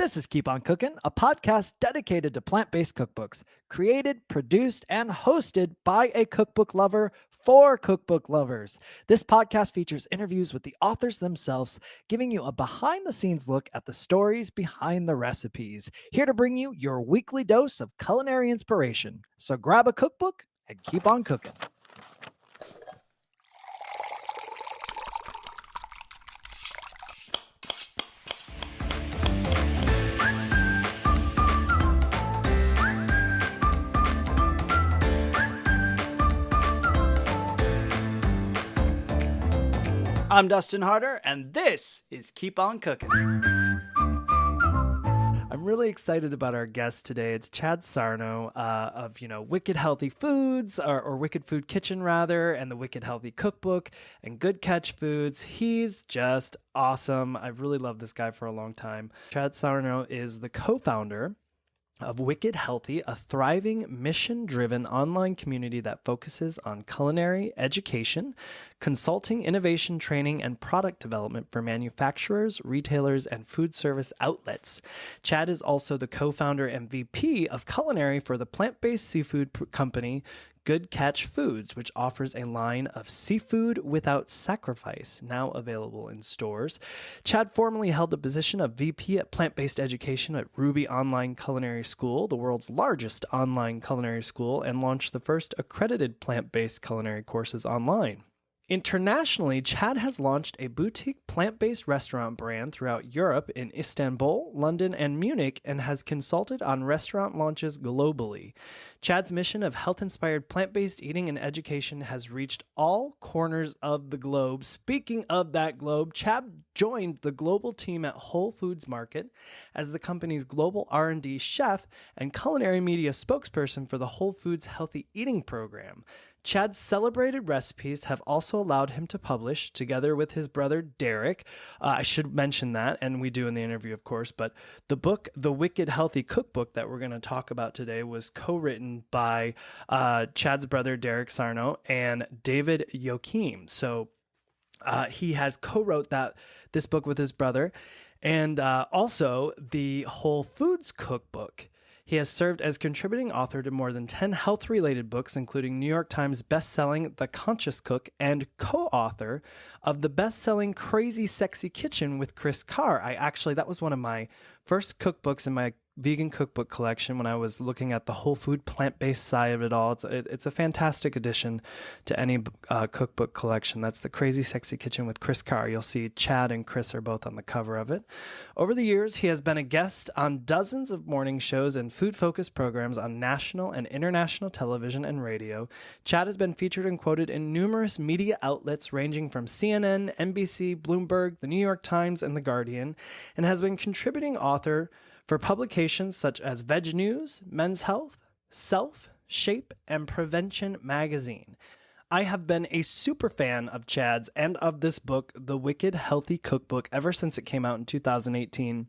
This is Keep On Cookin', a podcast dedicated to plant-based cookbooks, created, produced, and hosted by a cookbook lover for cookbook lovers. This podcast features interviews with the authors themselves, giving you a behind-the-scenes look at the stories behind the recipes. Here to bring you your weekly dose of culinary inspiration. So grab a cookbook and keep on cooking. I'm Dustin Harder, and this is Keep On Cookin'. I'm really excited about our guest today. It's Chad Sarno of, Wicked Healthy Foods, or Wicked Food Kitchen, rather, and the Wicked Healthy Cookbook and Good Catch Foods. He's just awesome. I've really loved this guy for a long time. Chad Sarno is the co-founder of Wicked Healthy, a thriving, mission-driven online community that focuses on culinary education, consulting, innovation, training, and product development for manufacturers, retailers, and food service outlets. Chad is also the co-founder and VP of Culinary for the plant-based seafood company Good Catch Foods, which offers a line of seafood without sacrifice, now available in stores. Chad formerly held the position of VP at Plant-Based Education at Rouxbe Online Culinary School, the world's largest online culinary school, and launched the first accredited plant-based culinary courses online. Internationally, Chad has launched a boutique plant-based restaurant brand throughout Europe in Istanbul, London, and Munich, and has consulted on restaurant launches globally. Chad's mission of health-inspired plant-based eating and education has reached all corners of the globe. Speaking of that globe, Chad joined the global team at Whole Foods Market as the company's global R&D chef and culinary media spokesperson for the Whole Foods Healthy Eating program. Chad's celebrated recipes have also allowed him to publish, together with his brother Derek, I should mention that, and we do in the interview, of course, but the book, The Wicked Healthy Cookbook, that we're going to talk about today was co-written by Chad's brother Derek Sarno and David Joachim. So he has co-wrote this book with his brother, and also the Whole Foods Cookbook. He has served as contributing author to more than 10 health-related books, including New York Times best-selling The Conscious Cook and co-author of the best-selling Crazy Sexy Kitchen with Chris Carr. That was one of my first cookbooks in my vegan cookbook collection when I was looking at the whole food plant-based side of it all. It's a fantastic addition to any cookbook collection. That's the Crazy Sexy Kitchen with Chris Carr. You'll see Chad and Chris are both on the cover of it. Over the years, he has been a guest on dozens of morning shows and food-focused programs on national and international television and radio. Chad has been featured and quoted in numerous media outlets ranging from CNN, NBC, Bloomberg, the New York Times, and The Guardian, and has been contributing author for publications such as Veg News, Men's Health, Self, Shape, and Prevention magazine. I have been a super fan of Chad's and of this book, The Wicked Healthy Cookbook, ever since it came out in 2018.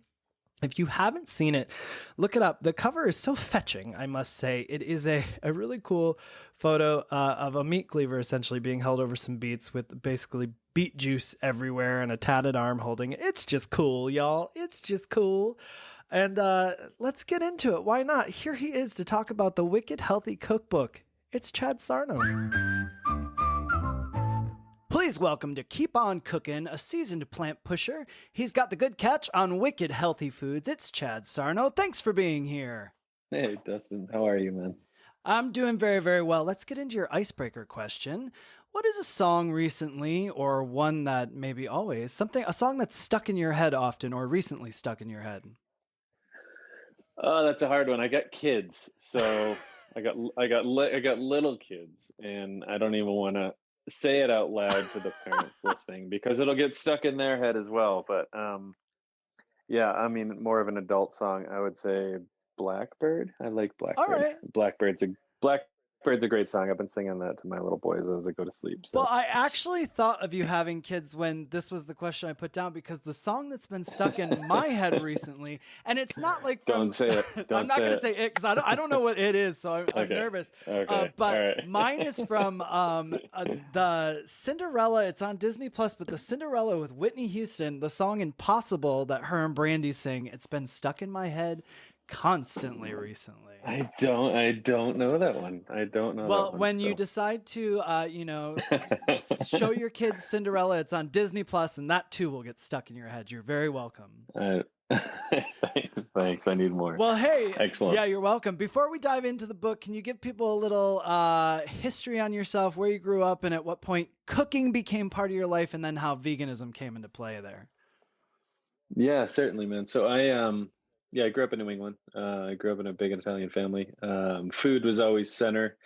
If you haven't seen it, look it up. The cover is so fetching, I must say. It is a really cool photo of a meat cleaver essentially being held over some beets with basically beet juice everywhere and a tatted arm holding it. It's just cool, y'all. It's just cool. And let's get into it. Why not? Here he is to talk about the Wicked Healthy Cookbook. It's Chad Sarno. Please welcome to Keep On Cookin', a seasoned plant pusher. He's got the good catch on Wicked Healthy Foods. It's Chad Sarno. Thanks for being here. Hey, Dustin. How are you, man? I'm doing very, very well. Let's get into your icebreaker question. What is a song recently, or one that maybe always, a song that's stuck in your head often or recently stuck in your head? Oh, that's a hard one. I got kids, so I got little kids, and I don't even want to say it out loud to the parents listening because it'll get stuck in their head as well. But yeah, I mean, more of an adult song. I would say Blackbird. I like Blackbird. All right. Blackbird's Bird's a great song. I've been singing that to my little boys as they go to sleep. So. Well, I actually thought of you having kids when this was the question I put down, because the song that's been stuck in my head recently, and it's not like from. Don't say it. I'm not going to say it because I don't know what it is, so I'm Okay. nervous. Okay. But All right. mine is from the Cinderella. It's on Disney Plus, but the Cinderella with Whitney Houston, the song "Impossible" that her and Brandy sing. It's been stuck in my head constantly recently. I don't know that one. I don't know. Well, that one, when you decide to, show your kids Cinderella, it's on Disney Plus, and that too will get stuck in your head. You're very welcome. Thanks. I need more. Well, hey, excellent. Yeah, you're welcome. Before we dive into the book, can you give people a little history on yourself, where you grew up, and at what point cooking became part of your life, and then how veganism came into play there? Yeah, certainly, man. So I grew up in New England. I grew up in a big Italian family. Food was always center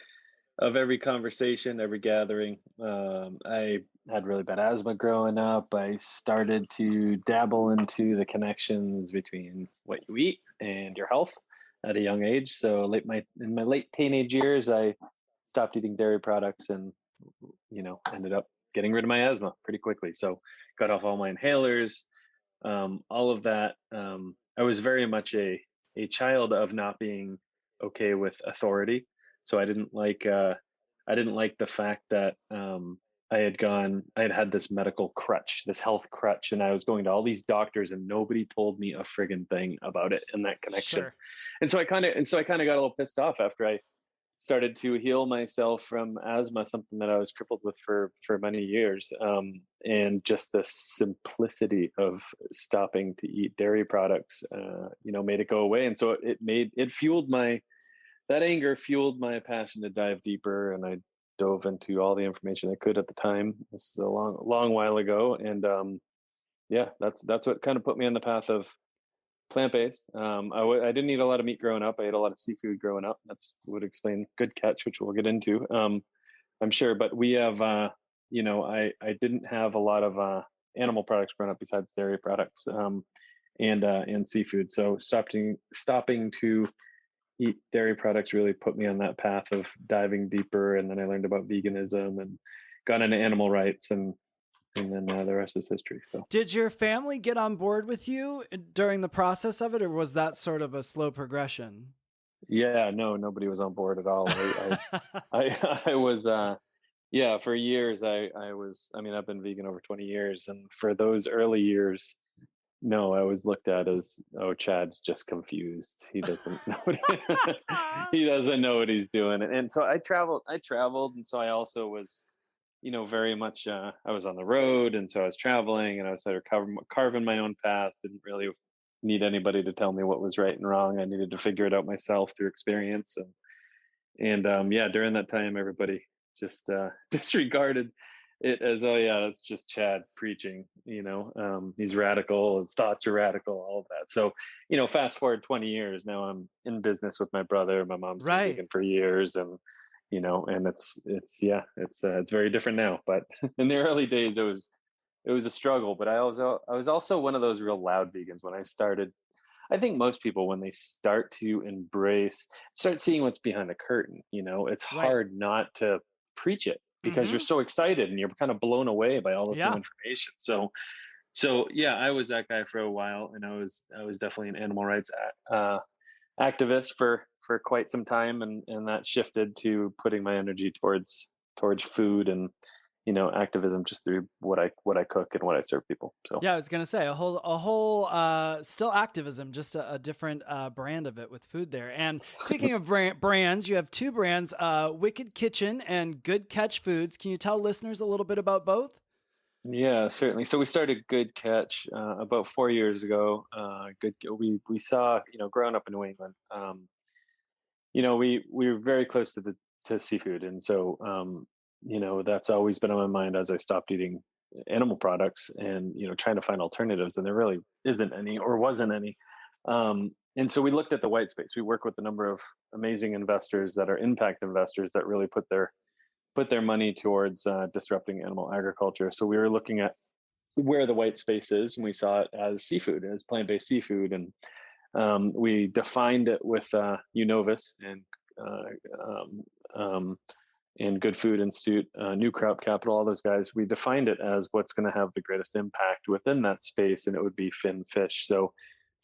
of every conversation, every gathering. I had really bad asthma growing up. I started to dabble into the connections between what you eat and your health at a young age. So in my late teenage years, I stopped eating dairy products and, ended up getting rid of my asthma pretty quickly. So got off all my inhalers, all of that. I was very much a child of not being okay with authority. So I didn't like the fact that I had had this medical crutch, this health crutch, and I was going to all these doctors and nobody told me a friggin' thing about it and that connection. Sure. And so I kind of got a little pissed off after I started to heal myself from asthma, something that I was crippled with for many years. And just the simplicity of stopping to eat dairy products, made it go away. And so that anger fueled my passion to dive deeper. And I dove into all the information I could at the time. This is a long while ago. And that's what kind of put me on the path of plant-based. I didn't eat a lot of meat growing up. I ate a lot of seafood growing up. That's would explain good catch, which we'll get into, I'm sure. But we have, I didn't have a lot of animal products growing up besides dairy products and seafood. So stopping to eat dairy products really put me on that path of diving deeper. And then I learned about veganism and got into animal rights, and then the rest is history. So, did your family get on board with you during the process of it, or was that sort of a slow progression? Yeah, no, nobody was on board at all. I was, for years. I've been vegan over 20 years, and for those early years, no, I was looked at as, oh, Chad's just confused. He doesn't know he doesn't know what he's doing. And so I traveled, and so I also was, very much, I was on the road, and so I was traveling, and I was sort of carving my own path. Didn't really need anybody to tell me what was right and wrong. I needed to figure it out myself through experience. And during that time, everybody just disregarded it as, oh yeah, that's just Chad preaching, he's radical, his thoughts are radical, all of that. So, fast forward 20 years, now I'm in business with my brother. My mom's been vegan for years, and and it's very different now. But in the early days, it was a struggle. But I was also one of those real loud vegans when I started. I think most people, when they start to start seeing what's behind the curtain, it's hard not to preach it, because you're so excited and you're kind of blown away by all this new information. So I was that guy for a while, and I was definitely an animal rights activist for quite some time, and that shifted to putting my energy towards food and activism, just through what I cook and what I serve people. So yeah, I was gonna say a whole still activism, just a different brand of it with food there. And speaking of brands, you have two brands, Wicked Kitchen and Good Catch Foods. Can you tell listeners a little bit about both? Yeah, certainly. So we started Good Catch about 4 years ago. We saw, growing up in New England, we were very close to seafood, and so that's always been on my mind as I stopped eating animal products, and trying to find alternatives, and there really isn't any, or wasn't any. And so we looked at the white space. We work with a number of amazing investors that are impact investors that really put their money towards disrupting animal agriculture. So we were looking at where the white space is, and we saw it as seafood, as plant-based seafood, and we defined it with Unovis and and Good Food Institute, New Crop Capital, all those guys, we defined it as what's going to have the greatest impact within that space, and it would be fin fish. So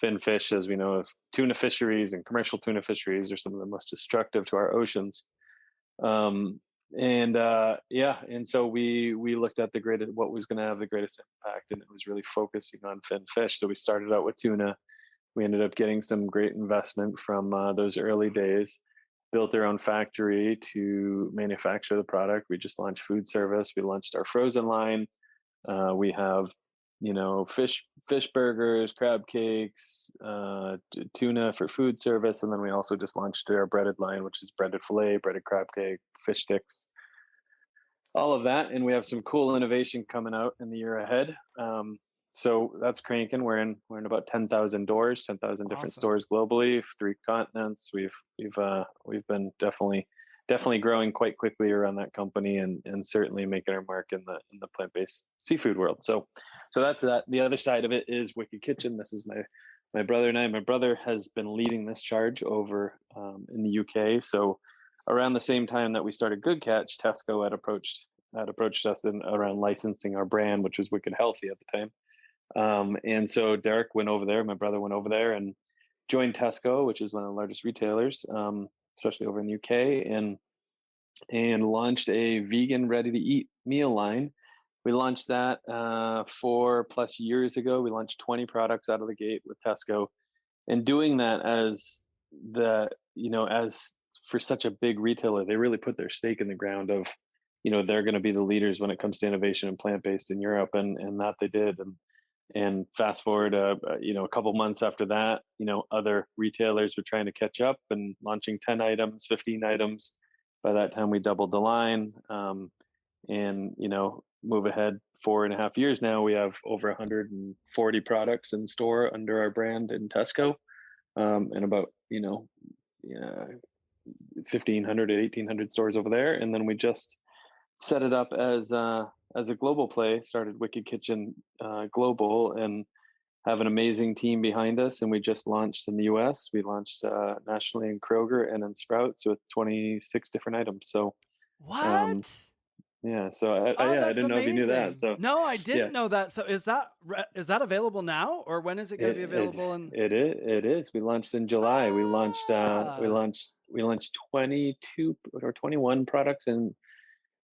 fin fish, as we know, of tuna fisheries and commercial tuna fisheries are some of the most destructive to our oceans. And so we looked at what was going to have the greatest impact, and it was really focusing on fin fish. So we started out with tuna. We ended up getting some great investment from those early days, built our own factory to manufacture the product. We just launched food service. We launched our frozen line. We have, fish burgers, crab cakes, tuna for food service. And then we also just launched our breaded line, which is breaded filet, breaded crab cake, fish sticks, all of that. And we have some cool innovation coming out in the year ahead. So that's cranking. We're in about 10,000 doors, 10,000 different stores globally, 3 continents. We've been definitely growing quite quickly around that company, and certainly making our mark in the plant-based seafood world. So that's that. The other side of it is Wicked Kitchen. This is my brother and I. My brother has been leading this charge over in the UK. So around the same time that we started Good Catch, Tesco had approached us around licensing our brand, which was Wicked Healthy at the time. And so Derek went over there, my brother went over there and joined Tesco, which is one of the largest retailers, especially over in the UK, and launched a vegan ready-to-eat meal line. We launched that 4+ years ago. We launched 20 products out of the gate with Tesco, and doing that as for such a big retailer, they really put their stake in the ground of, they're going to be the leaders when it comes to innovation and plant-based in Europe, and that they did. And fast forward, a couple months after that, other retailers were trying to catch up and launching 10 items, 15 items. By that time, we doubled the line, and move ahead 4.5 years now. We have over 140 products in store under our brand in Tesco, and about 1,500 to 1,800 stores over there. And then we just set it up as a global play, started Wicked Kitchen Global, and have an amazing team behind us. And we just launched in the US. We launched nationally in Kroger and in Sprouts with 26 different items. So what? Yeah. So I didn't know if you knew that. So no, I didn't know that. So is that available now, or when is it going to be available? It is. We launched in July. We launched 22 or 21 products in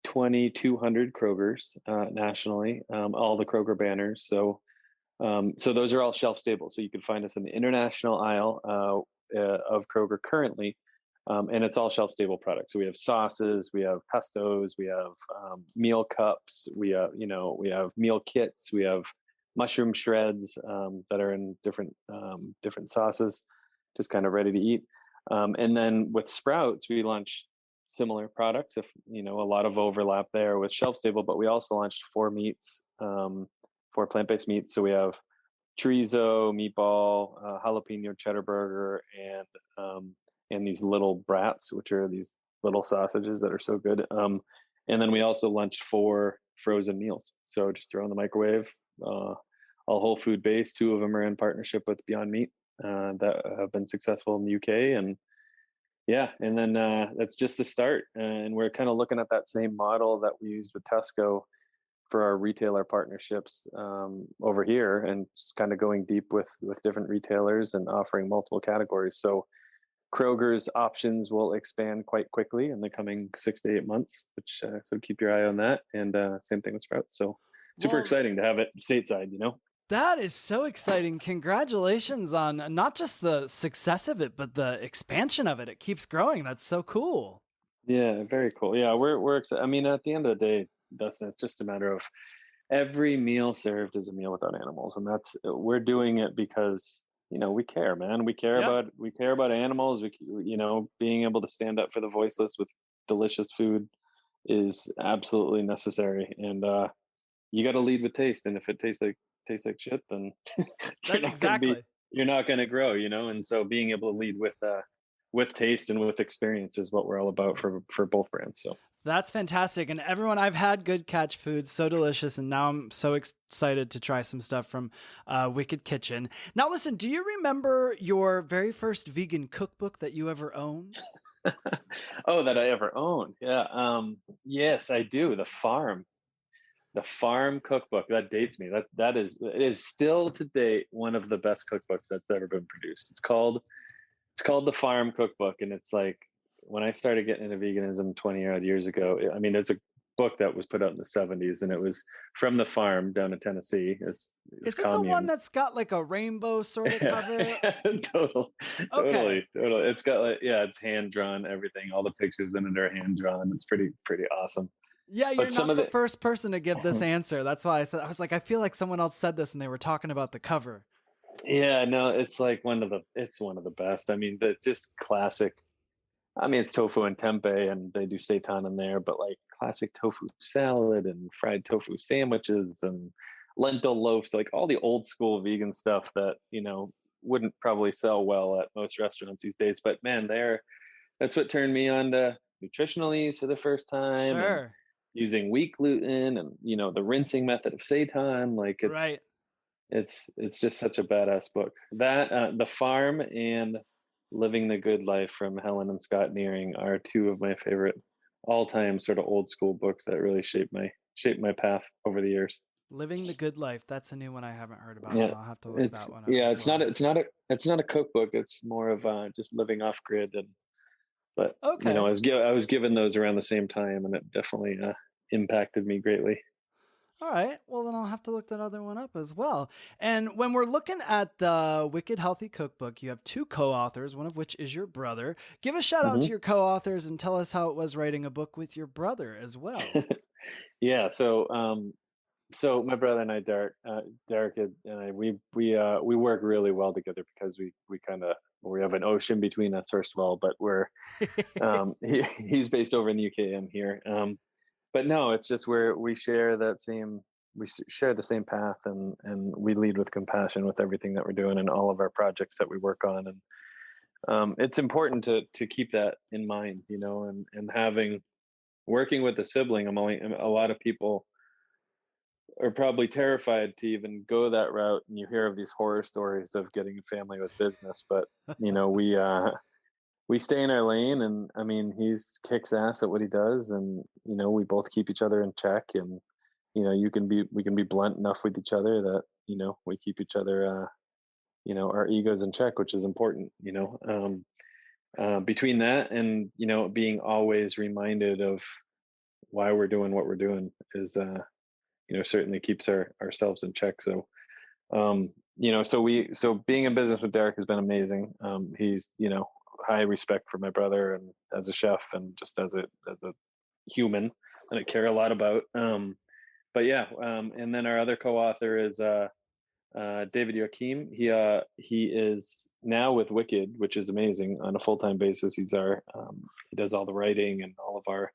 2,200 Krogers nationally, all the Kroger banners. So those are all shelf stable. So you can find us in the international aisle of Kroger currently, and it's all shelf stable products. So we have sauces, we have pestos, we have meal cups, we have meal kits, we have mushroom shreds that are in different sauces, just kind of ready to eat. And then with Sprouts, we launched similar products, if a lot of overlap there with shelf stable, but we also launched 4 meats, 4 plant-based meats. So we have chorizo, meatball, jalapeno cheddar burger, and these little brats, which are these little sausages that are so good. And then we also launched 4 frozen meals. So just throw in the microwave, all whole food based. 2 of them are in partnership with Beyond Meat that have been successful in the UK. And then that's just the start. And we're kind of looking at that same model that we used with Tesco for our retailer partnerships over here, and just kind of going deep with different retailers and offering multiple categories. So Kroger's options will expand quite quickly in the coming 6 to 8 months, which so keep your eye on that. And same thing with Sprouts. So super exciting to have it stateside, That is so exciting. Congratulations on not just the success of it, but the expansion of it. It keeps growing. That's so cool. Yeah, very cool. Yeah, we're excited. I mean, at the end of the day, Dustin, it's just a matter of every meal served is a meal without animals. And we're doing it because, we care, man. We care about animals. Being able to stand up for the voiceless with delicious food is absolutely necessary. And you got to lead with taste. And if it tastes like shit, then you're not going to grow, And so being able to lead with taste and with experience is what we're all about for both brands. So that's fantastic. And everyone, I've had Good Catch food, so delicious. And now I'm so excited to try some stuff from Wicked Kitchen. Now, listen, do you remember your very first vegan cookbook that you ever owned? Oh, that I ever owned. Yeah. Yes, I do. The farm cookbook, that dates me. It is still to date one of the best cookbooks that's ever been produced. It's called the Farm Cookbook, and it's like when I started getting into veganism 20 odd years ago. I mean, it's a book that was put out in the 70s, and it was from the farm down in Tennessee. It's Is it the one commune. that's got like a rainbow sort of cover? Total, Okay. totally. It's got like, yeah, it's hand drawn. Everything, all the pictures in it are hand drawn. It's pretty awesome. Yeah, you're But some not of the the first person to give this answer. That's why I was like, I feel like someone else said this and they were talking about the cover. Yeah, no, it's like it's one of the best. I mean, the just classic. I mean, it's tofu and tempeh, and they do seitan in there, but like classic tofu salad and fried tofu sandwiches and lentil loaves, like all the old school vegan stuff that, wouldn't probably sell well at most restaurants these days. But man, that's what turned me on to nutritional ease for the first time, and Sure. using wheat gluten, and the rinsing method of seitan. Like Right. it's just such a badass book. That The Farm and Living the Good Life from Helen and Scott Nearing are two of my favorite all-time sort of old school books that really shaped my path over the years. Living the Good Life. That's a new one I haven't heard about, Yeah, so I'll have to look that one up yeah, as well. it's not a cookbook. It's more of just living off grid. But Okay. I was given those around the same time, and it definitely impacted me greatly. All right. Well, then I'll have to look that other one up as well. And when we're looking at the Wicked Healthy Cookbook, you have two co-authors, one of which is your brother. Give a shout out to your co-authors and tell us how it was writing a book with your brother as well. Yeah. So my brother and I, Derek and I, we work really well together because we have an ocean between us, first of all, but he's based over in the UK. I'm here. But no, it's just where we share the same path, and we lead with compassion with everything that we're doing and all of our projects that we work on. And it's important to keep that in mind, and working with a sibling. A lot of people are probably terrified to even go that route, and you hear of these horror stories of getting a family with business. But we stay in our lane, and I mean, he's kicks ass at what he does, and we both keep each other in check. And we can be blunt enough with each other that we keep each other our egos in check, which is important. Between that and being always reminded of why we're doing what we're doing is certainly keeps ourselves in check. So so being in business with Derek has been amazing. He's high respect for my brother, and as a chef, and just as a human that I care a lot about. But yeah, and then our other co-author is David Joachim. He is now with Wicked, which is amazing, on a full-time basis. He does all the writing and all of our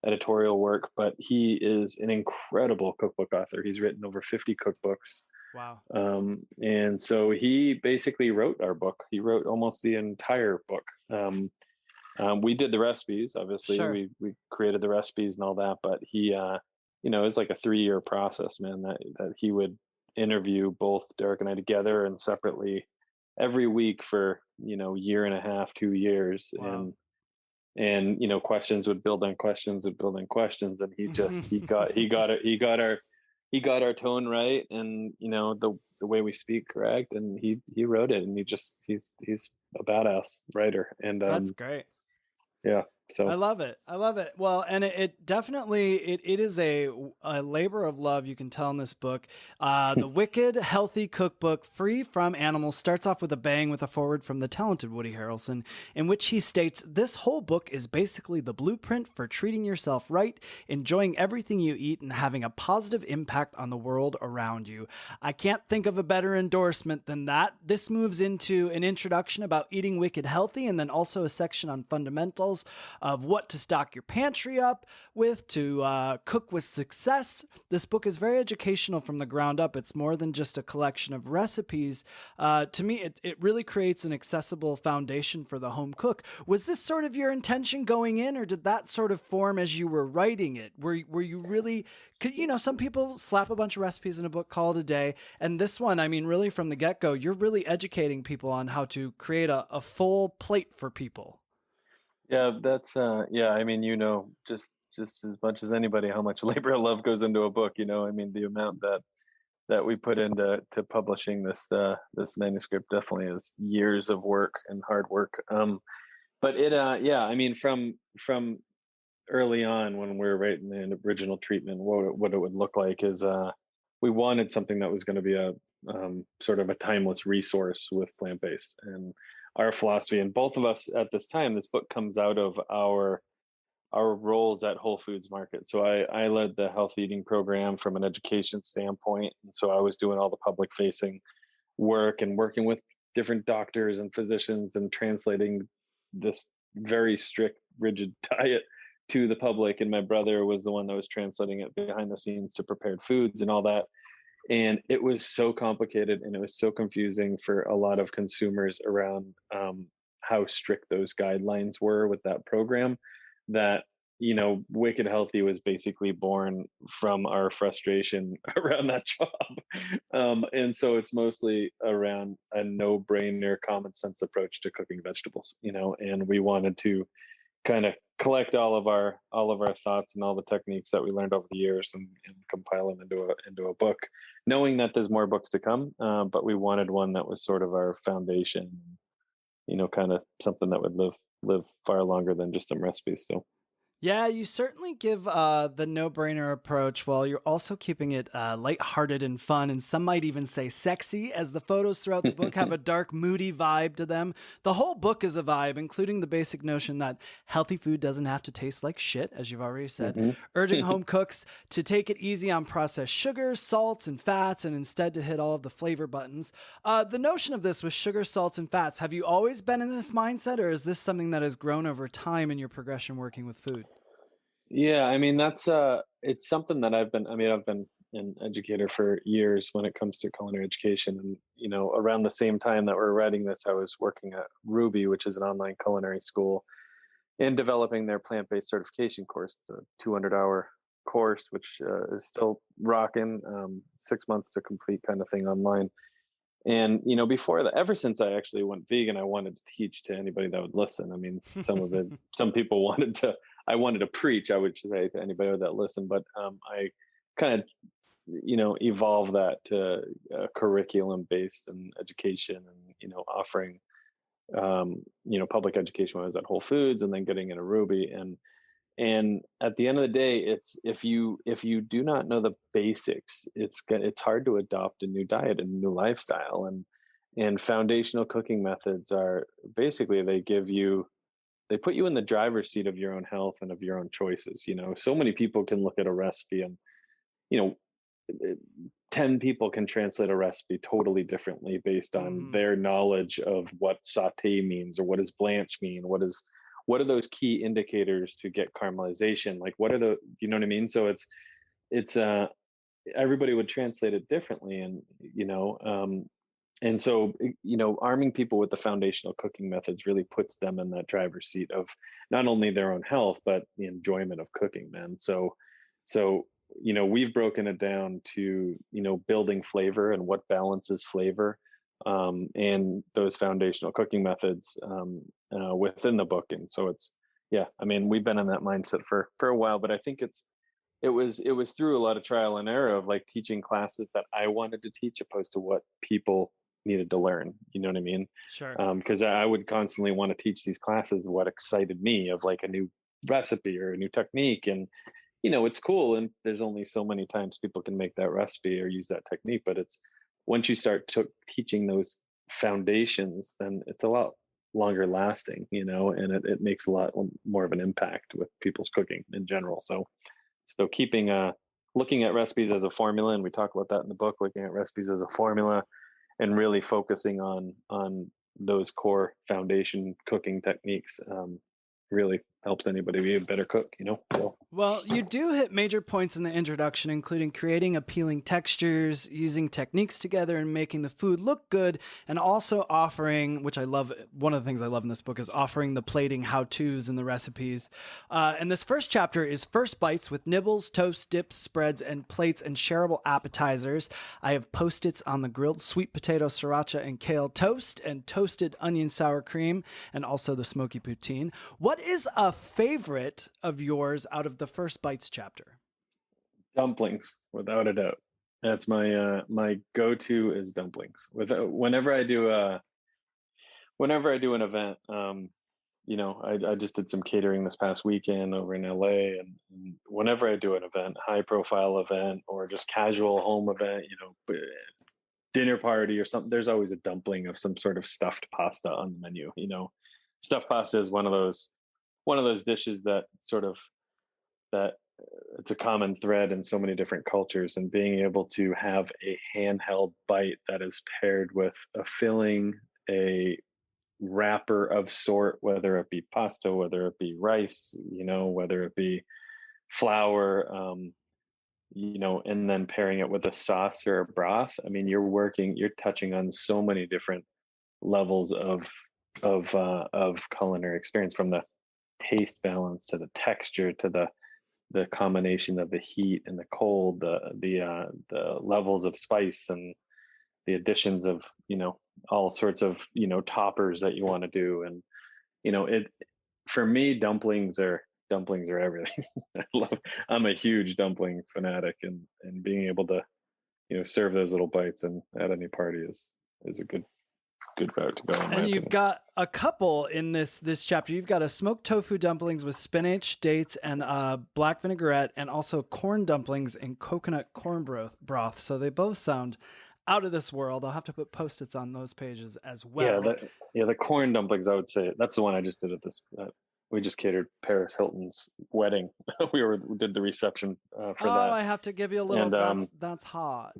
editorial work, but he is an incredible cookbook author. He's written over 50 cookbooks. Wow. And so he basically wrote our book. He wrote almost the entire book. We did the recipes, obviously. Sure. We created the recipes and all that, but he, it's like a 3-year process, man, that he would interview both Derek and I together and separately every week for, year and a half, 2 years. Wow. And questions would build on questions, and he got our tone right, and the way we speak correct, and he wrote it, and he's a badass writer. And That's great. Yeah. So I love it. Well, and it definitely, it is a labor of love. You can tell in this book. The Wicked Healthy Cookbook, Free from Animals, starts off with a bang with a foreword from the talented Woody Harrelson, in which he states, "This whole book is basically the blueprint for treating yourself right, enjoying everything you eat, and having a positive impact on the world around you." I can't think of a better endorsement than that. This moves into an introduction about eating wicked healthy, and then also a section on fundamentals of what to stock your pantry up with to cook with success. This book is very educational from the ground up. It's more than just a collection of recipes. To me, it really creates an accessible foundation for the home cook. Was this sort of your intention going in, or did that sort of form as you were writing it? Were you really, some people slap a bunch of recipes in a book, call it a day. And this one, I mean, really from the get-go, you're really educating people on how to create a full plate for people. Yeah, that's yeah, I mean, just as much as anybody how much labor and love goes into a book, I mean, the amount that we put into publishing this manuscript definitely is years of work and hard work. But yeah, I mean, from early on when we were writing the original treatment, what it would look like is we wanted something that was going to be a sort of a timeless resource with plant-based, and our philosophy, and both of us at this time, this book comes out of our roles at Whole Foods Market. So I led the health eating program from an education standpoint, and so I was doing all the public facing work and working with different doctors and physicians and translating this very strict, rigid diet to the public. And my brother was the one that was translating it behind the scenes to prepared foods and all that. And it was so complicated and it was so confusing for a lot of consumers around how strict those guidelines were with that program, that Wicked Healthy was basically born from our frustration around that job. And so it's mostly around a no-brainer, common sense approach to cooking vegetables, and we wanted to kind of collect all of our thoughts and all the techniques that we learned over the years, and compile them into a book, knowing that there's more books to come. But we wanted one that was sort of our foundation, kind of something that would live far longer than just some recipes. So Yeah, you certainly give the no-brainer approach while you're also keeping it lighthearted and fun, and some might even say sexy, as the photos throughout the book have a dark, moody vibe to them. The whole book is a vibe, including the basic notion that healthy food doesn't have to taste like shit, as you've already said, hmm urging home cooks to take it easy on processed sugars, salts, and fats, and instead to hit all of the flavor buttons. The notion of this with sugar, salts, and fats, have you always been in this mindset, or is this something that has grown over time in your progression working with food? Yeah, I mean, that's it's something that I've been an educator for years when it comes to culinary education. And around the same time that we're writing this, I was working at Rouxbe, which is an online culinary school, in developing their plant-based certification course. It's a 200-hour course, which is still rocking, 6 months to complete kind of thing online. And before that, ever since I actually went vegan, I wanted to teach to anybody that would listen. I mean, some people wanted to. I wanted to preach, I would say, to anybody that listened, but I kind of evolve that to curriculum based and education, and offering public education when I was at Whole Foods, and then getting into Rouxbe. And at the end of the day, it's if you do not know the basics, it's hard to adopt a new diet and a new lifestyle. And foundational cooking methods are basically, they put you in the driver's seat of your own health and of your own choices. So many people can look at a recipe, and you know 10 people can translate a recipe totally differently based on Mhm. their knowledge of what saute means, or what does blanch mean, what are those key indicators to get caramelization, like what are the you know what I mean. So it's everybody would translate it differently. And so arming people with the foundational cooking methods really puts them in that driver's seat of not only their own health but the enjoyment of cooking, man. So we've broken it down to building flavor and what balances flavor, and those foundational cooking methods within the book. And so it's yeah, I mean, we've been in that mindset for a while, but I think it was through a lot of trial and error of like teaching classes that I wanted to teach opposed to what people needed to learn. You know what I mean? Sure. Because I would constantly want to teach these classes what excited me, of like a new recipe or a new technique. And it's cool, and there's only so many times people can make that recipe or use that technique. But it's once you start teaching those foundations, then it's a lot longer lasting, and it makes a lot more of an impact with people's cooking in general. So keeping looking at recipes as a formula, and we talk about that in the book, looking at recipes as a formula and really focusing on those core foundation cooking techniques, really helps anybody be a better cook, so. Well, you do hit major points in the introduction, including creating appealing textures, using techniques together, and making the food look good, and also offering, which I love, one of the things I love in this book is offering the plating how-tos and the recipes. And this first chapter is first bites with nibbles, toast, dips, spreads, and plates, and shareable appetizers. I have Post-its on the grilled sweet potato sriracha and kale toast, and toasted onion sour cream, and also the smoky poutine. What is a favorite of yours out of the first bites chapter? Dumplings, without a doubt. That's my go-to is dumplings. Whenever I do an event, I just did some catering this past weekend over in LA, and whenever I do an event, high profile event or just casual home event, dinner party or something, there's always a dumpling of some sort of stuffed pasta on the menu. Stuffed pasta is one of those dishes that it's a common thread in so many different cultures, and being able to have a handheld bite that is paired with a filling, a wrapper of sort, whether it be pasta, whether it be rice, whether it be flour, and then pairing it with a sauce or a broth. I mean, you're touching on so many different levels of culinary experience, from the taste balance to the texture to the combination of the heat and the cold, the levels of spice and the additions of all sorts of toppers that you want to do. And for me, dumplings are everything. I'm a huge dumpling fanatic, and being able to serve those little bites and at any party is a good route to go. And you've got a couple in this chapter. You've got a smoked tofu dumplings with spinach, dates, and black vinaigrette, and also corn dumplings and coconut corn broth. So they both sound out of this world. I'll have to put Post-its on those pages as well. The corn dumplings, I would say that's the one I just did at this. We just catered Paris Hilton's wedding. we did the reception for that. Oh, I have to give you a little. And, that's hot.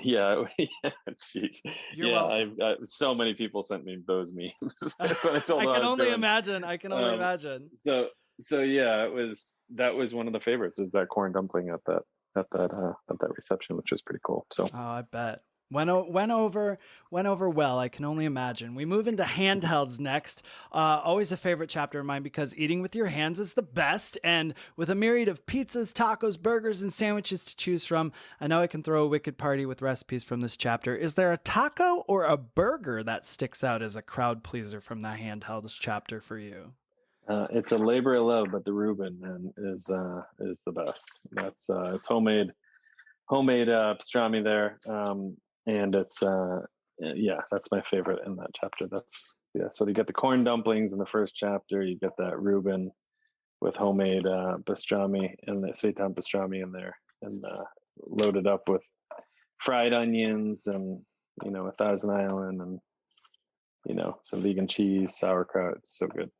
yeah, jeez. I've so many people sent me those memes. I can only imagine. So yeah, that was one of the favorites, is that corn dumpling at that reception, which was pretty cool. So I bet. Went over well. I can only imagine. We move into handhelds next. Always a favorite chapter of mine, because eating with your hands is the best. And with a myriad of pizzas, tacos, burgers, and sandwiches to choose from, I know I can throw a wicked party with recipes from this chapter. Is there a taco or a burger that sticks out as a crowd pleaser from the handhelds chapter for you? It's a labor of love, but the Reuben is the best. That's it's homemade pastrami there. And it's that's my favorite in that chapter. So you get the corn dumplings in the first chapter, you get that Reuben with homemade pastrami and the seitan pastrami in there, and loaded up with fried onions and a Thousand Island and some vegan cheese, sauerkraut. It's so good.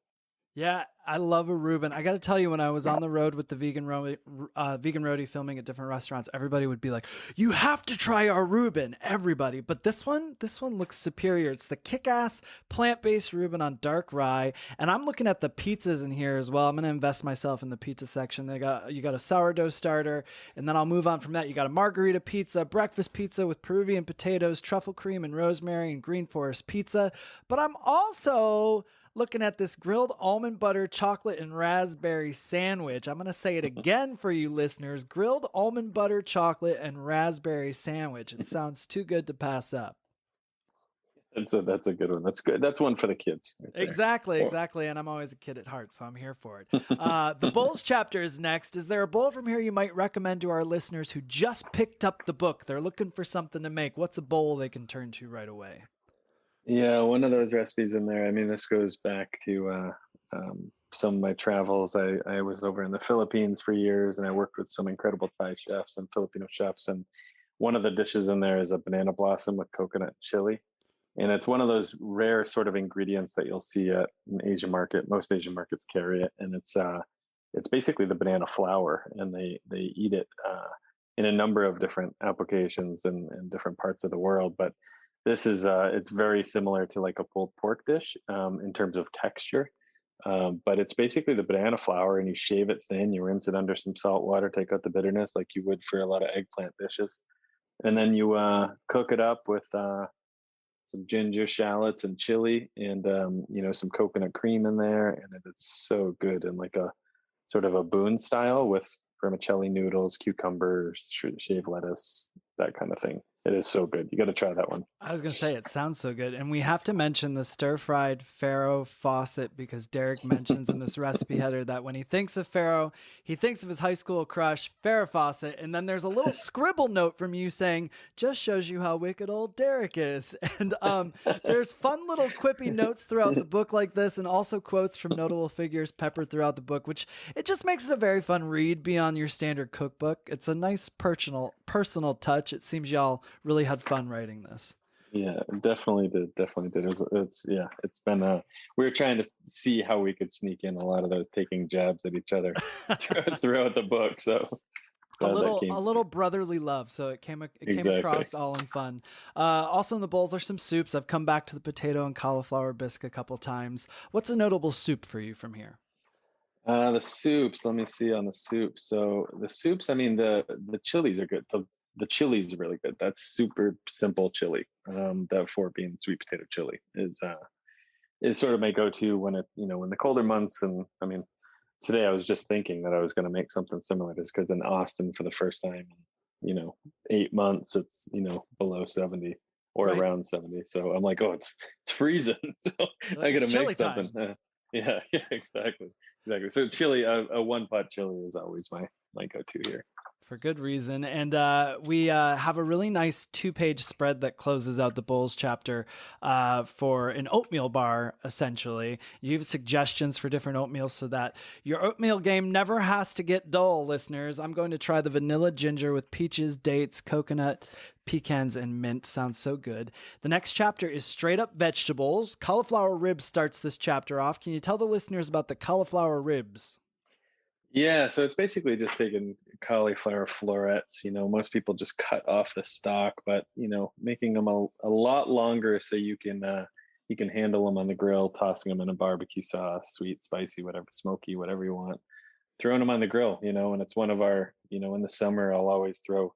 Yeah, I love a Reuben. I got to tell you, when I was on the road with the vegan roadie filming at different restaurants, everybody would be like, "You have to try our Reuben," everybody. But this one looks superior. It's the kick-ass plant-based Reuben on dark rye, and I'm looking at the pizzas in here as well. I'm going to invest myself in the pizza section. You got a sourdough starter, and then I'll move on from that. You got a margarita pizza, breakfast pizza with Peruvian potatoes, truffle cream and rosemary, and green forest pizza. But I'm also looking at this grilled almond butter, chocolate, and raspberry sandwich. I'm going to say it again for you listeners. Grilled almond butter, chocolate, and raspberry sandwich. It sounds too good to pass up. That's a good one. That's good. That's one for the kids. Right, exactly. And I'm always a kid at heart, so I'm here for it. The bowls chapter is next. Is there a bowl from here you might recommend to our listeners who just picked up the book? They're looking for something to make. What's a bowl they can turn to right away? Yeah, one of those recipes in there. I mean, this goes back to some of my travels. I was over in the Philippines for years, and I worked with some incredible Thai chefs and Filipino chefs. And one of the dishes in there is a banana blossom with coconut chili. And it's one of those rare sort of ingredients that you'll see at an Asian market. Most Asian markets carry it. And it's basically the banana flour, and they eat it in a number of different applications in different parts of the world. But this is it's very similar to like a pulled pork dish in terms of texture. But it's basically the banana flour, and you shave it thin. You rinse it under some salt water, take out the bitterness like you would for a lot of eggplant dishes, and then you cook it up with some ginger, shallots, and chili, and some coconut cream in there, and it's so good, and like a sort of a boon style with vermicelli noodles, cucumbers, shaved lettuce, that kind of thing. It is so good. You got to try that one. I was going to say, it sounds so good. And we have to mention the stir-fried farro faucet, because Derek mentions in this recipe header that when he thinks of farro, he thinks of his high school crush, Farrah Fawcett. And then there's a little scribble note from you saying, just shows you how wicked old Derek is. And there's fun little quippy notes throughout the book like this, and also quotes from notable figures peppered throughout the book, which it just makes it a very fun read beyond your standard cookbook. It's a nice personal touch. It seems y'all really had fun writing this. Yeah, definitely did. It's been we were trying to see how we could sneak in a lot of those taking jabs at each other throughout the book. So a little brotherly love. So it came across all in fun. Also in the bowls are some soups. I've come back to the potato and cauliflower bisque a couple times. What's a notable soup for you from here? The soups, let me see on the soups. So the soups, I mean, the chilies are good. The chili is really good. That's super simple chili. That 4-bean sweet potato chili is sort of my go-to when when the colder months. And I mean, today I was just thinking that I was going to make something similar, just because in Austin for the first time, 8 months, it's below 70 or right. around 70. So I'm like, oh, it's freezing. So I got to make something. Yeah, exactly. So chili, a one-pot chili is always my go-to here. For good reason. And we have a really nice 2-page spread that closes out the bowls chapter for an oatmeal bar, essentially. You have suggestions for different oatmeals so that your oatmeal game never has to get dull, listeners. I'm going to try the vanilla ginger with peaches, dates, coconut, pecans, and mint. Sounds so good. The next chapter is straight up vegetables. Cauliflower ribs starts this chapter off. Can you tell the listeners about the cauliflower ribs? Yeah, so it's basically just taking cauliflower florets. Most people just cut off the stalk, but making them a lot longer so you can handle them on the grill, tossing them in a barbecue sauce, sweet, spicy, whatever, smoky, whatever you want. Throwing them on the grill, and it's one of our, in the summer I'll always throw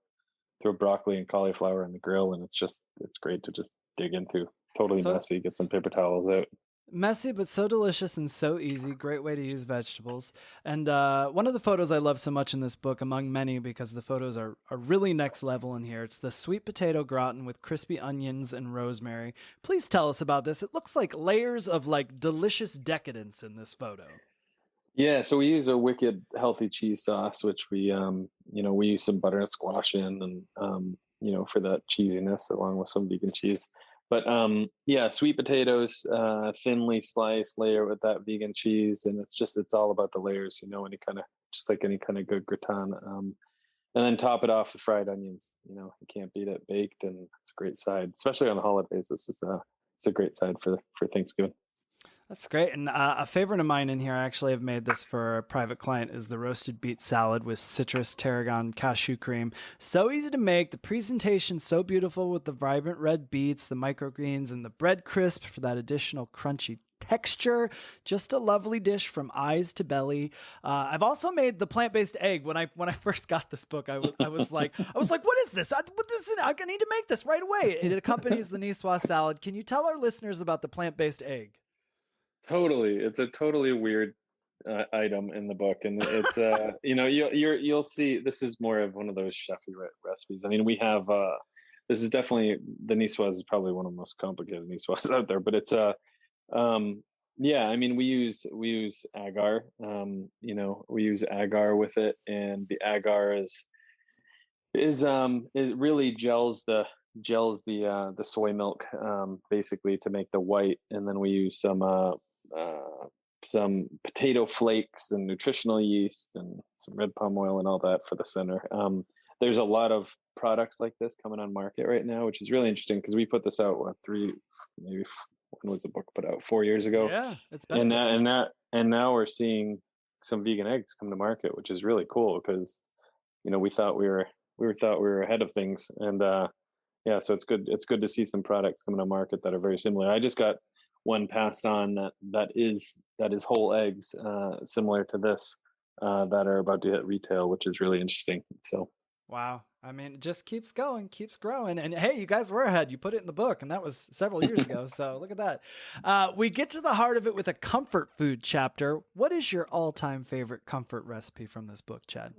broccoli and cauliflower in the grill, and it's great to just dig into. Totally messy. Get some paper towels out. Messy, but so delicious and so easy. Great way to use vegetables. And one of the photos I love so much in this book, among many, because the photos are really next level in here, it's the sweet potato gratin with crispy onions and rosemary. Please tell us about this. It looks like layers of delicious decadence in this photo. Yeah, so we use a wicked healthy cheese sauce, which we we use some butter and squash in, and for that cheesiness, along with some vegan cheese. But sweet potatoes, thinly sliced, layer with that vegan cheese, and it's all about the layers, any kind of good gratin, and then top it off with fried onions. You can't beat it baked, and it's a great side, especially on the holidays. It's a great side for Thanksgiving. That's great. And a favorite of mine in here, I actually have made this for a private client, is the roasted beet salad with citrus, tarragon, cashew cream. So easy to make. The presentation so beautiful with the vibrant red beets, the microgreens, and the bread crisp for that additional crunchy texture. Just a lovely dish from eyes to belly. I've also made the plant-based egg. When I first got this book, I was like, what is this? I need to make this right away. It accompanies the niçoise salad. Can you tell our listeners about the plant-based egg? Totally. It's a totally weird item in the book, and it's you'll see this is more of one of those chefy recipes. I mean, we have this is definitely, the niçoise is probably one of the most complicated niçoises out there, but it's I mean, we use agar. We use agar with it, and the agar is it really gels the soy milk basically to make the white, and then we use some potato flakes and nutritional yeast and some red palm oil and all that for the center. There's a lot of products like this coming on market right now, which is really interesting because we put this out when was the book put out? 4 years ago. Yeah, it's been. And now we're seeing some vegan eggs come to market, which is really cool because we thought we were ahead of things, and so it's good to see some products coming to market that are very similar. I just got one passed on that is whole eggs, similar to this, that are about to hit retail, which is really interesting. So Wow. I mean, it just keeps going, keeps growing. And hey, you guys were ahead. You put it in the book, and that was several years ago. So look at that. We get to the heart of it with a comfort food chapter. What is your all-time favorite comfort recipe from this book, Chad?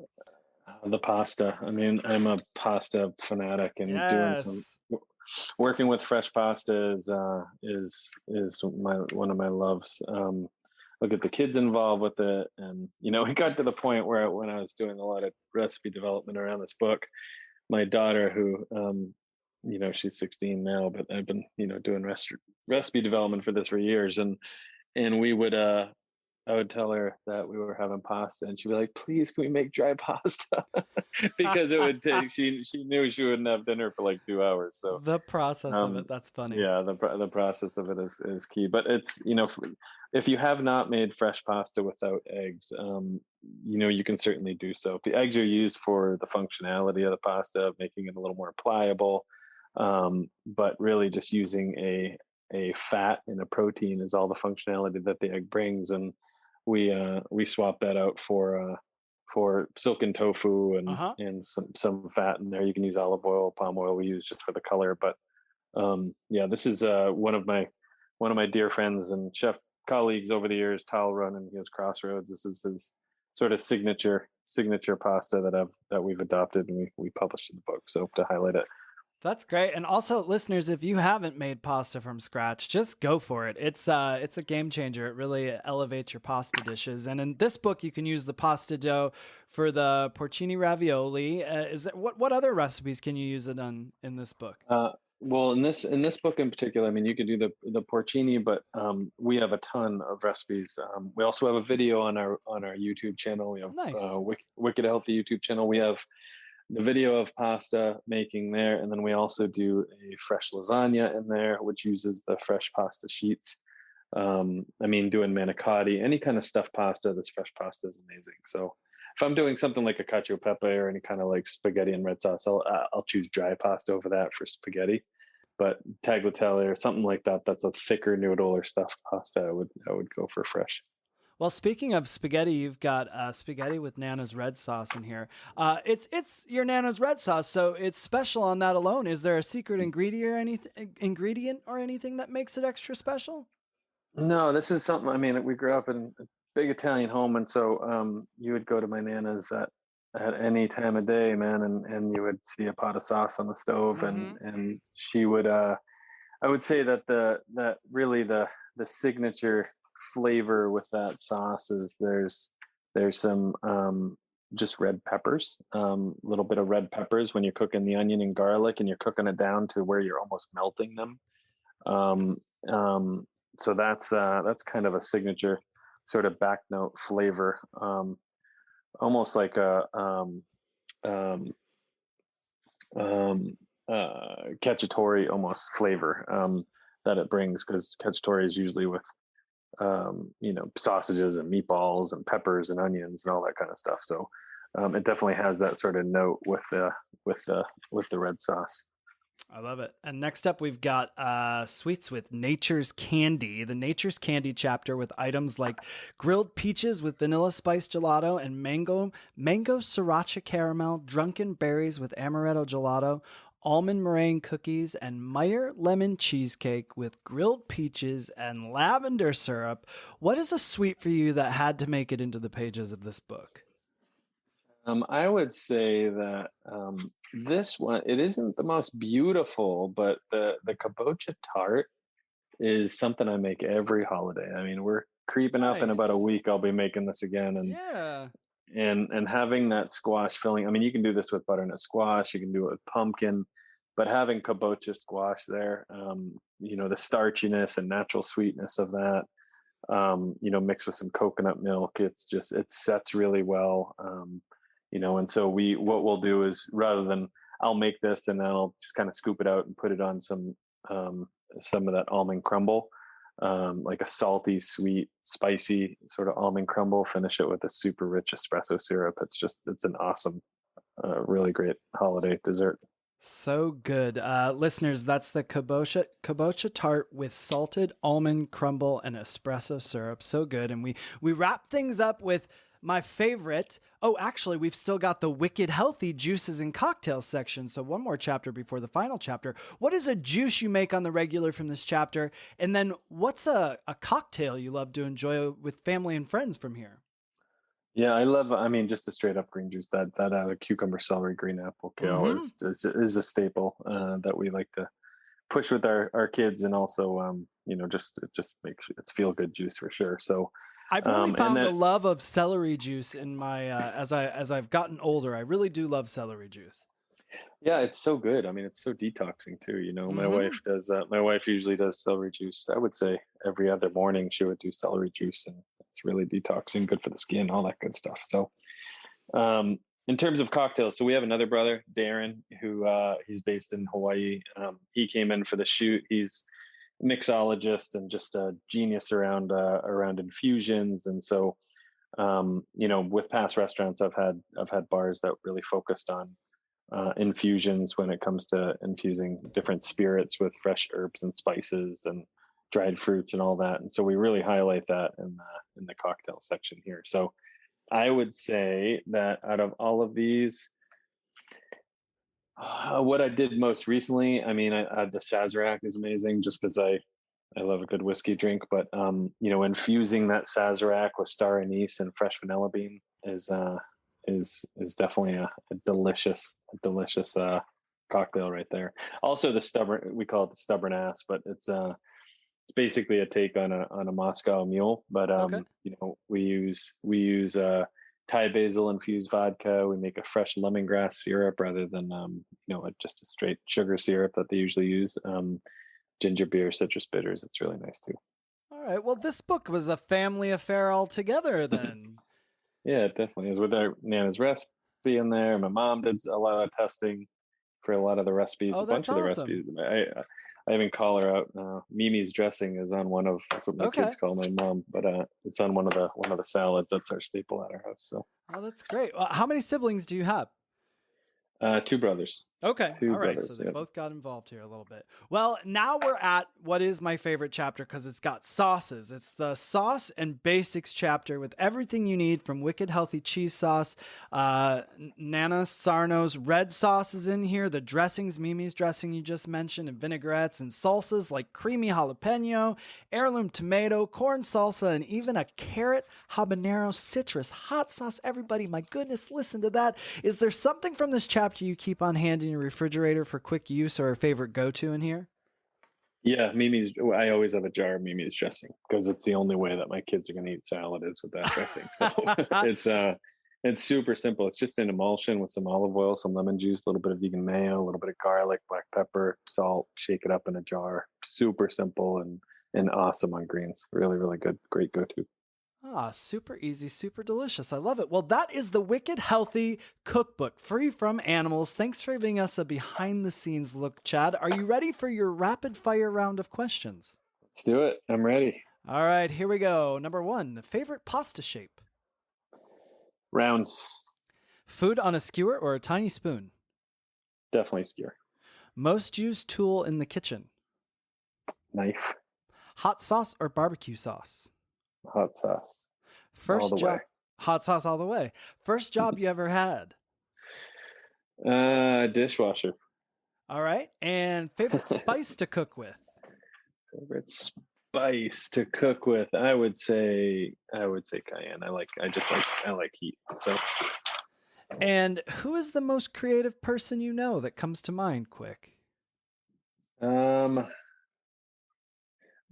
the pasta. I mean, I'm a pasta fanatic, and doing some Yes. working with fresh pasta is my one of my loves. I'll get the kids involved with it, and it got to the point where when I was doing a lot of recipe development around this book, my daughter, who she's 16 now, but I've been doing recipe development for this for years, and we would I would tell her that we were having pasta, and she'd be like, "Please, can we make dry pasta?" Because it would take. She knew she wouldn't have dinner for like 2 hours. So The process of it. That's funny. yeah, the process of it is key. But it's if you have not made fresh pasta without eggs, you can certainly do so. The eggs are used for the functionality of the pasta, making it a little more pliable. But really, just using a fat and a protein is all the functionality that the egg brings, and we swap that out for silken tofu and some fat in there. You can use olive oil, palm oil. We use just for the color, but yeah, this is one of my dear friends and chef colleagues over the years, Tal Run, and his Crossroads. This is his sort of signature pasta that we've adopted, and we published in the book. So to highlight it. That's great. And also, listeners, if you haven't made pasta from scratch, just go for it. It's a game changer. It really elevates your pasta dishes. And in this book, you can use the pasta dough for the porcini ravioli. What other recipes can you use it on in this book? Well, in this book in particular, I mean, you could do the porcini, but we have a ton of recipes. We also have a video on our YouTube channel. We have Nice. Wicked Healthy YouTube channel. We have the video of pasta making there, and then we also do a fresh lasagna in there, which uses the fresh pasta sheets. I mean, doing manicotti, any kind of stuffed pasta that's fresh pasta is amazing. So if I'm doing something like a cacio e pepe or any kind of like spaghetti and red sauce, I'll choose dry pasta over that for spaghetti. But tagliatelle or something like that, that's a thicker noodle or stuffed pasta, I would go for fresh. Well, speaking of spaghetti, you've got spaghetti with Nana's red sauce in here. It's your Nana's red sauce, so it's special on that alone. Is there a secret ingredient or anything that makes it extra special? No, this is something. I mean, we grew up in a big Italian home, and so you would go to my Nana's at any time of day, man, and you would see a pot of sauce on the stove, and she would. I would say that really the signature flavor with that sauce is there's some just red peppers, a little bit of red peppers when you're cooking the onion and garlic, and you're cooking it down to where you're almost melting them. So that's kind of a signature sort of back note flavor, almost like a cacciatore almost flavor that it brings, because cacciatore is usually with sausages and meatballs and peppers and onions and all that kind of stuff. So it definitely has that sort of note with the red sauce. I love it. And next up, we've got sweets with Nature's Candy, the Nature's Candy chapter with items like grilled peaches with vanilla spice gelato and mango sriracha caramel, drunken berries with amaretto gelato, almond meringue cookies, and Meyer lemon cheesecake with grilled peaches and lavender syrup. What is a sweet for you that had to make it into the pages of this book? I would say that this one, it isn't the most beautiful, but the kabocha tart is something I make every holiday. I mean, we're creeping up in about a week. I'll be making this again, and having that squash filling. I mean, you can do this with butternut squash. You can do it with pumpkin, but having kabocha squash there, the starchiness and natural sweetness of that, mixed with some coconut milk, it sets really well. And so what we'll do is, rather than I'll make this and then I'll just kind of scoop it out and put it on some of that almond crumble, like a salty, sweet, spicy sort of almond crumble, finish it with a super rich espresso syrup. It's an awesome, really great holiday dessert. So good. Listeners, that's the kabocha tart with salted almond crumble and espresso syrup. So good. And we wrap things up with my favorite. Oh, actually, we've still got the wicked healthy juices and cocktails section. So one more chapter before the final chapter. What is a juice you make on the regular from this chapter? And then what's a cocktail you love to enjoy with family and friends from here? Yeah, I mean, just a straight up green juice. That cucumber, celery, green apple kale Mm-hmm. is a staple that we like to push with our kids, and also just it just makes it's feel good juice for sure. So I've really and found a then love of celery juice in my as I've gotten older. I really do love celery juice. yeah, it's so good. I mean, it's so detoxing too. Mm-hmm. My wife usually does celery juice. I would say every other morning she would do celery juice, and it's really detoxing, good for the skin, all that good stuff. So Um, in terms of cocktails, so we have another brother, Darren, who he's based in Hawaii. He came in for the shoot. He's a mixologist and just a genius around infusions. And so, with past restaurants, I've had bars that really focused on infusions when it comes to infusing different spirits with fresh herbs and spices and dried fruits and all that. And so we really highlight that in the cocktail section here. So I would say that out of all of these, what I did most recently, I mean, the Sazerac is amazing just because I love a good whiskey drink. But infusing that Sazerac with star anise and fresh vanilla bean is definitely a delicious cocktail right there. Also, we call it the stubborn ass, but it's basically a take on a Moscow Mule, but Okay. we use Thai basil infused vodka. We make a fresh lemongrass syrup rather than just a straight sugar syrup that they usually use. Ginger beer, citrus bitters. It's really nice too. All right. Well, this book was a family affair altogether then. Yeah, it definitely is. With our Nana's recipe in there, my mom did a lot of testing for a lot of the recipes, Oh, a that's bunch of the recipes. awesome. I even call her out. Mimi's dressing is on one of that's what my Okay. kids call my mom, but it's on one of the salads. That's our staple at our house. So Oh, that's great. Well, how many siblings do you have? two brothers, Okay. two All right. So brothers. they Yeah. both got involved here a little bit. Well, now we're at what is my favorite chapter because it's got sauces. It's the sauce and basics chapter with everything you need from wicked healthy cheese sauce. Nana Sarno's red sauce is in here. The dressings, Mimi's dressing you just mentioned, and vinaigrettes and salsas like creamy jalapeno, heirloom tomato, corn salsa, and even a carrot habanero citrus hot sauce. Everybody, my goodness, listen to that. Is there something from this chapter you keep on hand in your refrigerator for quick use or a favorite go-to in here? Yeah, Mimi's. I always have a jar of Mimi's dressing because it's the only way that my kids are going to eat salad is with that dressing. So it's it's super simple. It's just an emulsion with some olive oil, some lemon juice, a little bit of vegan mayo, a little bit of garlic, black pepper, salt. Shake it up in a jar. Super simple and awesome on greens. Really, really good. Great go-to. Ah, super easy, super delicious. I love it. Well, that is the Wicked Healthy Cookbook, free from animals. Thanks for giving us a behind the scenes look, Chad. Are you ready for your rapid fire round of questions? Let's do it. I'm ready. All right, here we go. Number one, favorite pasta shape? Rounds. Food on a skewer or a tiny spoon? Definitely skewer. Most used tool in the kitchen? Knife. Hot sauce or barbecue sauce? Hot sauce. All First the way. job, hot sauce all the way. First job you ever had? Dishwasher. All right, and favorite spice to cook with? Favorite spice to cook with? I would say cayenne. I like heat. So And who is the most creative person you know that comes to mind quick? I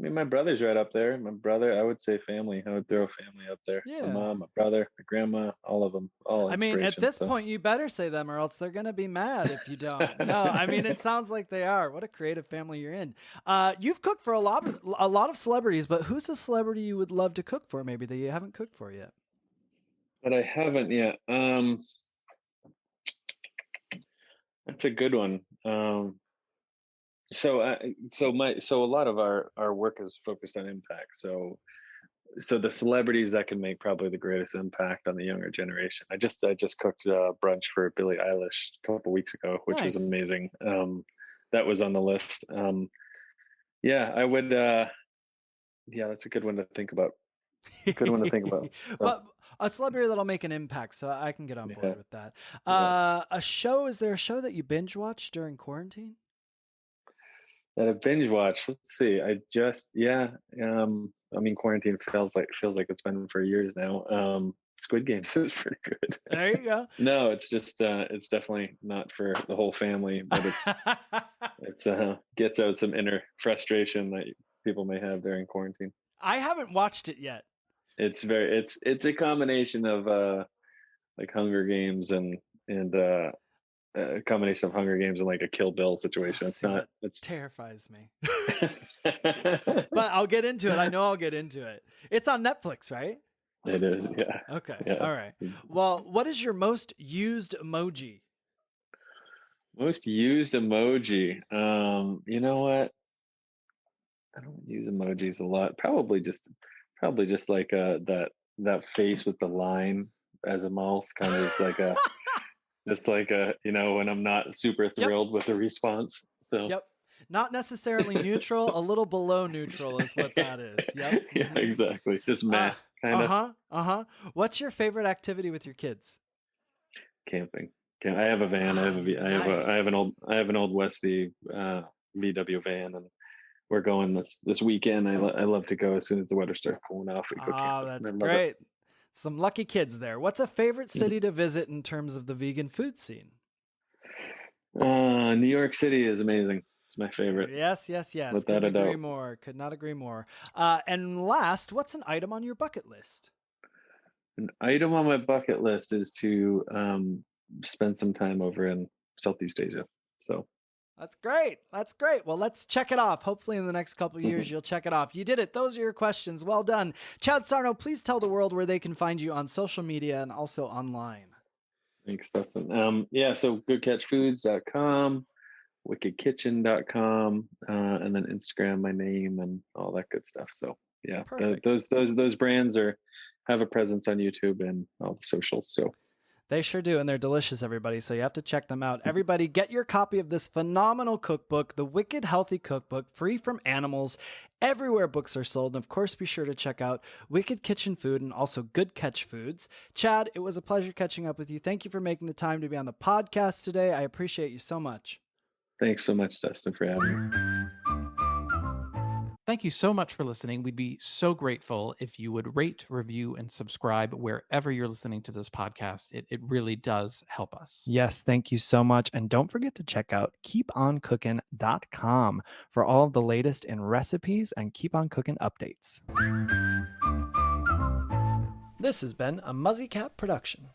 mean my brother's right up there. My brother, I would say family. I would throw family up there. My Yeah. mom, my brother, my grandma, all of them, all I mean, at inspiration. this So point, you better say them or else they're going to be mad if you don't. No, I mean, it sounds like they are. What a creative family you're in. You've cooked for a lot of celebrities, but who's a celebrity you would love to cook for maybe that you haven't cooked for yet? but I haven't yet. That's a good one. So a lot of our work is focused on impact. So so the celebrities that can make probably the greatest impact on the younger generation. I just cooked brunch for Billie Eilish a couple weeks ago, which was Nice. amazing. That was on the list. Yeah, I would. Yeah, that's a good one to think about. Good one to think about. So, But a celebrity that'll make an impact, so I can get on board yeah, with that. yeah. A show, is there a show that you binge watch during quarantine? That I binge watched. Let's see. I mean, quarantine feels like it's been for years now. Squid Games is pretty good. There you go. No, it's just it's definitely not for the whole family, but it's gets out some inner frustration that people may have during quarantine. I haven't watched it yet. It's a combination of like Hunger Games and a combination of Hunger Games and like a Kill Bill situation. It's See, not. that It's terrifies me. But I'll get into it. I know I'll get into it. It's on Netflix, right? It is. Yeah. Okay. Yeah. All right. Well, what is your most used emoji? Most used emoji. You know what? I don't use emojis a lot. Probably just like that face with the line as a mouth, kind of just like a when I'm not super Yep. thrilled with the response. So Yep. Not necessarily neutral, a little below neutral is what that is. Yep. yeah, exactly. Just meh, kind of. What's your favorite activity with your kids? Camping. I have a van. Nice. I have an old Westy VW van, and we're going this weekend. I love to go as soon as the weather starts cooling off. We go camping. That's I love great. Some lucky kids there. What's a favorite it. city to visit in terms of the vegan food scene? New York City is amazing. It's my favorite. Yes. Without Couldn't a agree doubt. more. Could not agree more. And last, what's an item on your bucket list? An item on my bucket list is to spend some time over in Southeast Asia. So That's great. Well, let's check it off. Hopefully in the next couple of years, you'll check it off. You did it. Those are your questions. Well done. Chad Sarno, please tell the world where they can find you on social media and also online. thanks, Dustin. So goodcatchfoods.com, wickedkitchen.com, and then Instagram, my name and all that good stuff. So yeah, Perfect. those brands have a presence on YouTube and all the socials. So They sure do, and they're delicious, everybody, so you have to check them out. Everybody, get your copy of this phenomenal cookbook, The Wicked Healthy Cookbook, free from animals, everywhere books are sold. And of course, be sure to check out Wicked Kitchen Food and also Good Catch Foods. Chad, it was a pleasure catching up with you. Thank you for making the time to be on the podcast today. I appreciate you so much. thanks so much, Dustin, for having me. Thank you so much for listening. We'd be so grateful if you would rate, review, and subscribe wherever you're listening to this podcast. It really does help us. Yes, thank you so much. And don't forget to check out keeponcookin.com for all of the latest in recipes and Keep On Cooking updates. This has been a Muzzy Cat production.